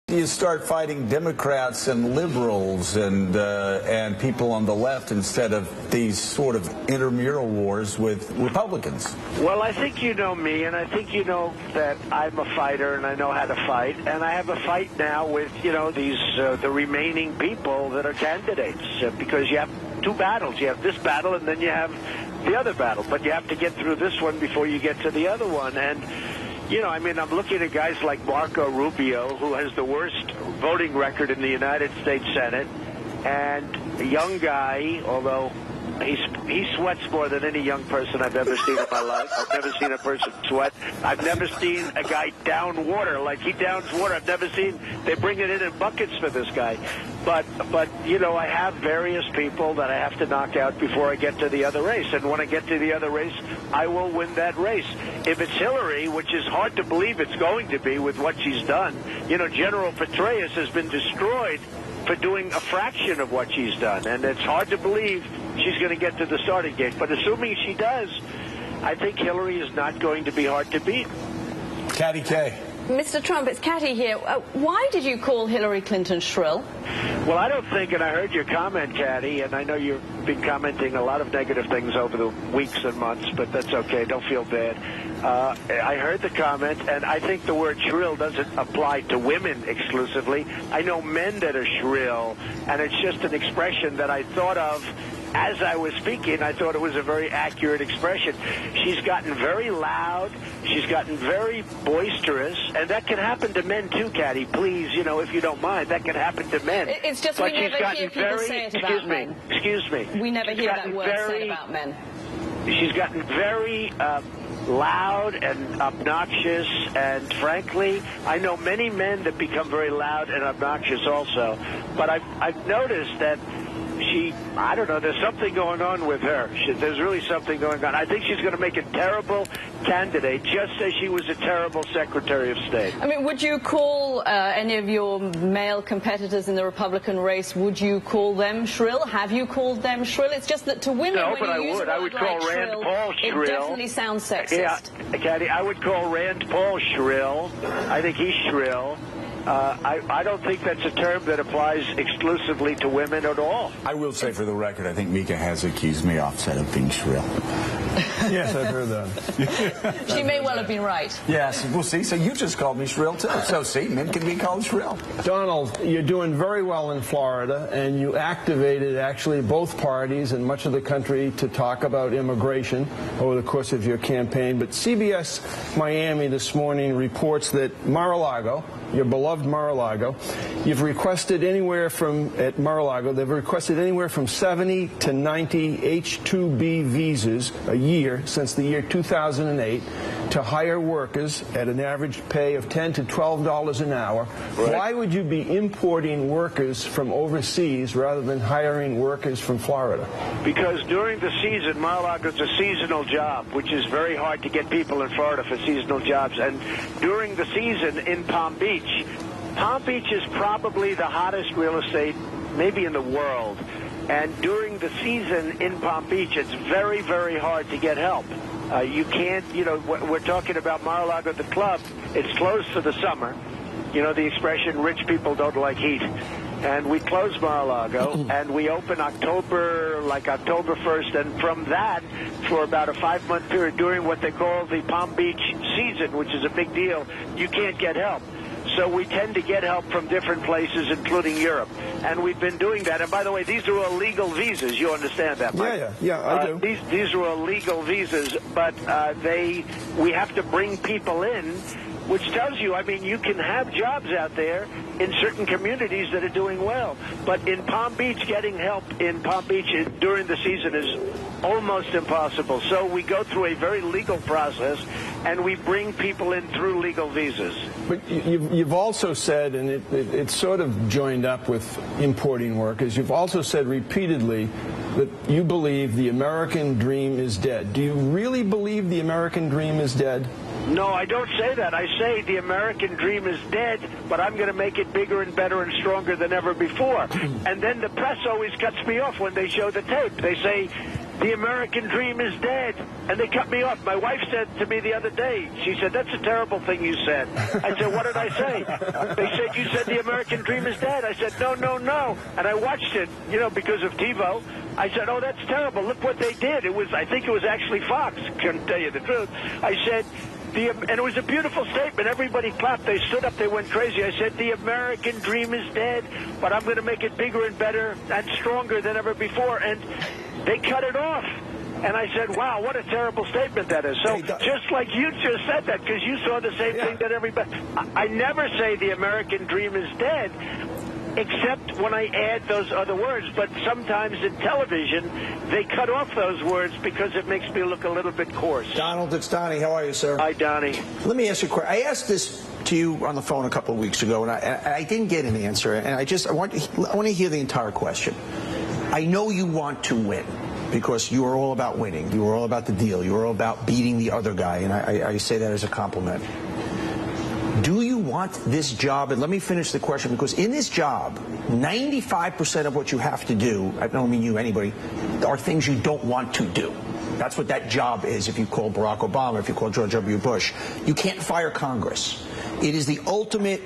You start fighting Democrats and liberals and people on the left instead of these sort of intramural wars with Republicans. Well, I think you know me, and I think you know that I'm a fighter and I know how to fight. And I have a fight now with, these the remaining people that are candidates because you have two battles. You have this battle and then you have the other battle. But you have to get through this one before you get to the other one. And I'm looking at guys like Marco Rubio, who has the worst voting record in the United States Senate, and a young guy, although he sweats more than any young person I've ever seen in my life. I've never seen a person sweat. I've never seen a guy down water like he downs water. I've never seen, they bring it in buckets for this guy. But I have various people that I have to knock out before I get to the other race. And when I get to the other race, I will win that race. If it's Hillary, which is hard to believe it's going to be with what she's done, General Petraeus has been destroyed for doing a fraction of what she's done. And it's hard to believe she's going to get to the starting gate. But assuming she does, I think Hillary is not going to be hard to beat. Katty Kay. Mr. Trump, it's Katty here. Why did you call Hillary Clinton shrill? Well, I don't think, and I heard your comment, Katty, and I know you've been commenting a lot of negative things over the weeks and months, but that's okay. Don't feel bad. I heard the comment, and I think the word shrill doesn't apply to women exclusively. I know men that are shrill, and it's just an expression that I thought of as I was speaking. I thought it was a very accurate expression. She's gotten very loud. She's gotten very boisterous, and that can happen to men too, Katty. Please, if you don't mind, that can happen to men. It's just we never hear people say it about men. Excuse me. We never hear that word said about men. She's gotten very loud and obnoxious, and frankly, I know many men that become very loud and obnoxious also. But I've noticed that I don't know, there's something going on with her. There's really something going on. I think she's going to make a terrible candidate, just as she was a terrible Secretary of State. Would you call any of your male competitors in the Republican race, would you call them shrill? Have you called them shrill? It's just that to women, no, when but you use I would call like Rand shrill, Paul shrill. It definitely sounds sexist. Yeah, Katty, I would call Rand Paul shrill. I think he's shrill. I don't think that's a term that applies exclusively to women at all. I will say for the record, I think Mika has accused me offset of being shrill. Yes, I've heard that. She may well have been right. Yes, we'll see. So you just called me shrill, too. So, see, men can be called shrill. Donald, you're doing very well in Florida, and you activated actually both parties and much of the country to talk about immigration over the course of your campaign. But CBS Miami this morning reports that Mar-a-Lago, your beloved Mar-a-Lago, you've requested anywhere from, at Mar-a-Lago, they've requested anywhere from 70 to 90 H-2B visas a year since the year 2008 to hire workers at an average pay of $10 to $12 an hour. Right. Why would you be importing workers from overseas rather than hiring workers from Florida? Because during the season, Mar-a-Lago is a seasonal job, which is very hard to get people in Florida for seasonal jobs. And during the season in Palm Beach is probably the hottest real estate maybe in the world. And during the season in Palm Beach, it's very, very hard to get help. You can't, we're talking about Mar-a-Lago, the club. It's closed for the summer. The expression, rich people don't like heat. And we close Mar-a-Lago, and we open October 1st. And from that, for about a 5-month period, during what they call the Palm Beach season, which is a big deal, you can't get help. So we tend to get help from different places, including Europe. And we've been doing that. And by the way, these are illegal visas. You understand that, Mike? Yeah, I do. These are illegal visas, but we have to bring people in, which tells you, you can have jobs out there in certain communities that are doing well. But in Palm Beach, getting help in Palm Beach during the season is almost impossible. So we go through a very legal process, and we bring people in through legal visas. But you've also said, and it's sort of joined up with importing workers, you've also said repeatedly that you believe the American dream is dead. Do you really believe the American dream is dead? No, I don't say that. I say the American dream is dead, but I'm going to make it bigger and better and stronger than ever before. And then the press always cuts me off when they show the tape. They say, the American dream is dead. and they cut me off. My wife said to me the other day, she said, "That's a terrible thing you said." I said, "What did I say?" They said, "You said the American dream is dead." I said, "No, no, no." And I watched it, because of TiVo. I said, "Oh, that's terrible. Look what they did." I think it was actually Fox, couldn't tell you the truth. I said, and it was a beautiful statement. Everybody clapped. They stood up. They went crazy. I said, "The American dream is dead, but I'm going to make it bigger and better and stronger than ever before." And they cut it off. And I said, "Wow, what a terrible statement that is." So just like you just said that, because you saw the same thing that everybody. I never say the American dream is dead, except when I add those other words. But sometimes in television, they cut off those words because it makes me look a little bit coarse. Donald, it's Donnie. How are you, sir? Hi, Donnie. Let me ask you a question. I asked this to you on the phone a couple of weeks ago, and I didn't get an answer. And I want to hear the entire question. I know you want to win, because you are all about winning. You are all about the deal. You are all about beating the other guy, and I say that as a compliment. Do you want this job? And let me finish the question, because in this job, 95% of what you have to do, I don't mean you, anybody, are things you don't want to do. That's what that job is. If you call Barack Obama, if you call George W. Bush, you can't fire Congress. It is the ultimate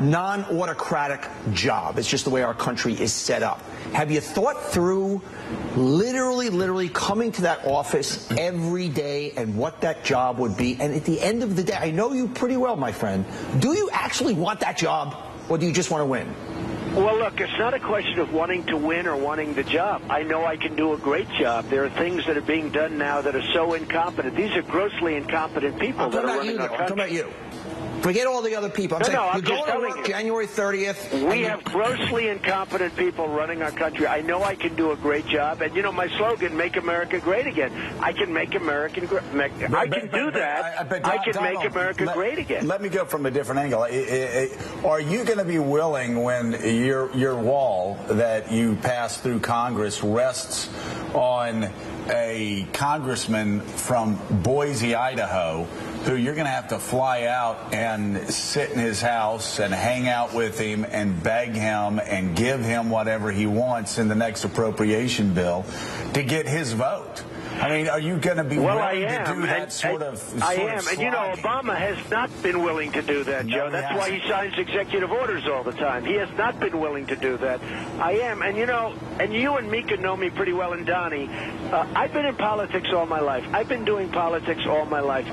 non-autocratic job. It's just the way our country is set up. Have you thought through literally coming to that office every day and what that job would be? And at the end of the day, I know you pretty well, my friend. Do you actually want that job, or do you just want to win? Well, look, it's not a question of wanting to win or wanting the job. I know I can do a great job. There are things that are being done now that are so incompetent. These are grossly incompetent people that are running our country. I'm talking about you. Forget all the other people. I'm saying you're going to work January 30th. We have grossly incompetent people running our country. I know I can do a great job. And, my slogan, "Make America Great Again." I can make America great. I can do that. I can make America great again. Let me go from a different angle. Are you going to be willing, when your wall that you pass through Congress rests on a congressman from Boise, Idaho, who you're going to have to fly out and sit in his house and hang out with him and beg him and give him whatever he wants in the next appropriation bill to get his vote? I mean, are you going to be willing to do that sort of I am. And, Obama has not been willing to do that, Joe. That's why he signs executive orders all the time. He has not been willing to do that. I am. And, and you and Mika know me pretty well, and Donnie. I've been in politics all my life. I've been doing politics all my life.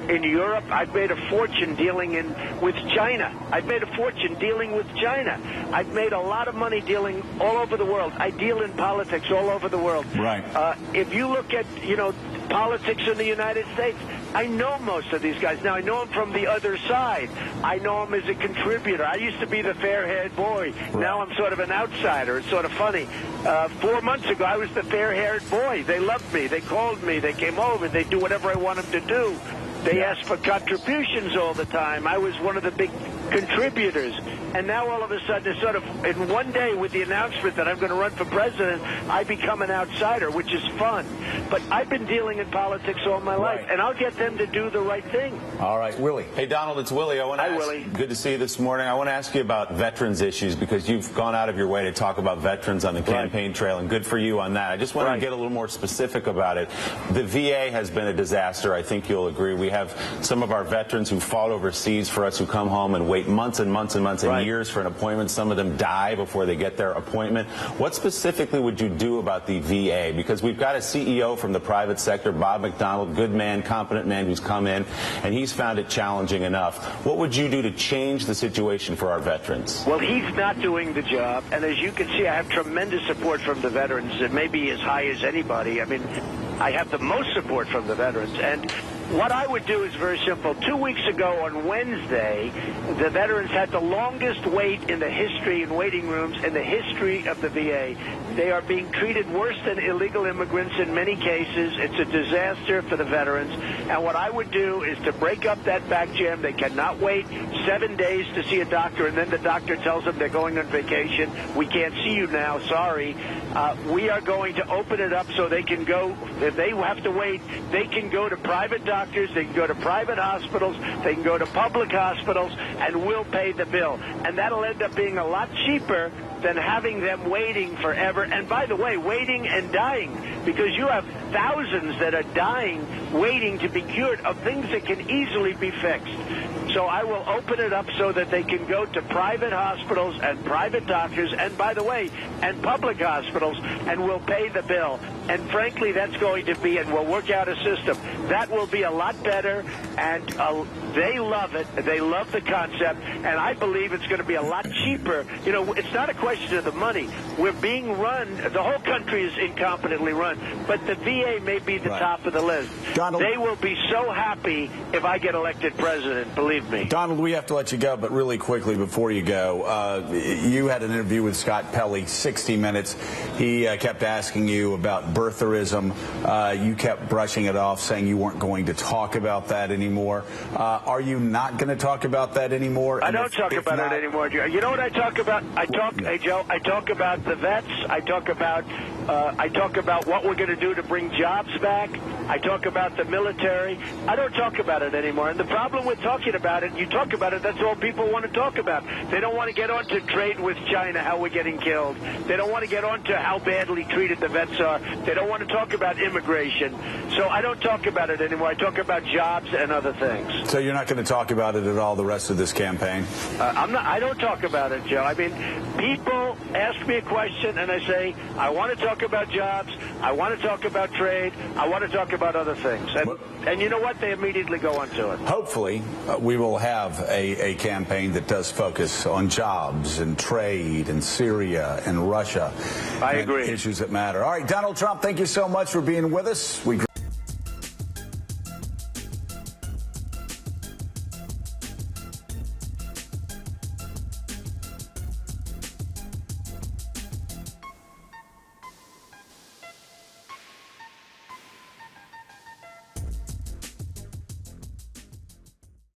In Europe, I've made a fortune dealing with China. I've made a fortune dealing with China. I've made a lot of money dealing all over the world. I deal in politics all over the world. Right. If you look at, politics in the United States, I know most of these guys. Now, I know them from the other side. I know them as a contributor. I used to be the fair-haired boy. Right. Now I'm sort of an outsider. It's sort of funny. 4 months ago, I was the fair-haired boy. They loved me. They called me. They came over. They do whatever I want them to do. They asked for contributions all the time. I was one of the big contributors. And now all of a sudden, it's sort of in one day with the announcement that I'm going to run for president, I become an outsider, which is fun. But I've been dealing in politics all my life, and I'll get them to do the right thing. All right, Willie. Hey, Donald, it's Willie. Hi, Willie. Good to see you this morning. I want to ask you about veterans issues, because you've gone out of your way to talk about veterans on the campaign trail, and good for you on that. I just want to get a little more specific about it. The VA has been a disaster. I think you'll agree. We have some of our veterans who fought overseas for us who come home and wait months and months and months and years for an appointment. Some of them die before they get their appointment. What specifically would you do about the VA? Because we've got a CEO from the private sector, Bob McDonald, good man, competent man, who's come in, and he's found it challenging enough. What would you do to change the situation for our veterans? Well, he's not doing the job, and as you can see, I have tremendous support from the veterans. It may be as high as anybody. I mean, I have the most support from the veterans, and what I would do is very simple. 2 weeks ago on Wednesday, the veterans had the longest wait in the history in waiting rooms in the history of the VA. They are being treated worse than illegal immigrants in many cases. It's a disaster for the veterans. And what I would do is to break up that back jam. They cannot wait 7 days to see a doctor, and then the doctor tells them they're going on vacation. We can't see you now. Sorry. We are going to open it up so they can go. If they have to wait, they can go to private doctors, they can go to private hospitals, they can go to public hospitals, and we'll pay the bill. And that'll end up being a lot cheaper than having them waiting forever. And by the way, waiting and dying. because you have thousands that are dying, waiting to be cured of things that can easily be fixed. So I will open it up so that they can go to private hospitals and private doctors, and by the way, and public hospitals, and we'll pay the bill. And frankly, that's going to be, and we'll work out a system. That will be a lot better, and they love it. They love the concept, and I believe it's going to be a lot cheaper. You know, it's not a question of the money. We're being run, the whole country is incompetently run, but the VA may be the top of the list. Donald, they will be so happy if I get elected president, believe me. Donald, we have to let you go, but really quickly before you go, you had an interview with Scott Pelley, 60 Minutes. He kept asking you about birtherism. You kept brushing it off, saying you weren't going to talk about that anymore. Are you not going to talk about that anymore? I don't talk about it anymore. You know what I talk about? Hey Joe, I talk about the vets. I talk about what we're going to do to bring jobs back. I talk about the military. I don't talk about it anymore. And the problem with talking about it, you talk about it, that's all people want to talk about. They don't want to get on to trade with China, how we're getting killed. They don't want to get on to how badly treated the vets are. They don't want to talk about immigration. So I don't talk about it anymore. I talk about jobs and other things. So you're not going to talk about it at all the rest of this campaign? I don't talk about it, Joe. I mean, people ask me a question and I say, I want to talk about jobs. I want to talk about trade. I want to talk about other things. And you know what? They immediately go on to it. Hopefully, we will have a campaign that does focus on jobs and trade and Syria and Russia. I agree. Issues that matter. All right, Donald Trump, thank you so much for being with us. We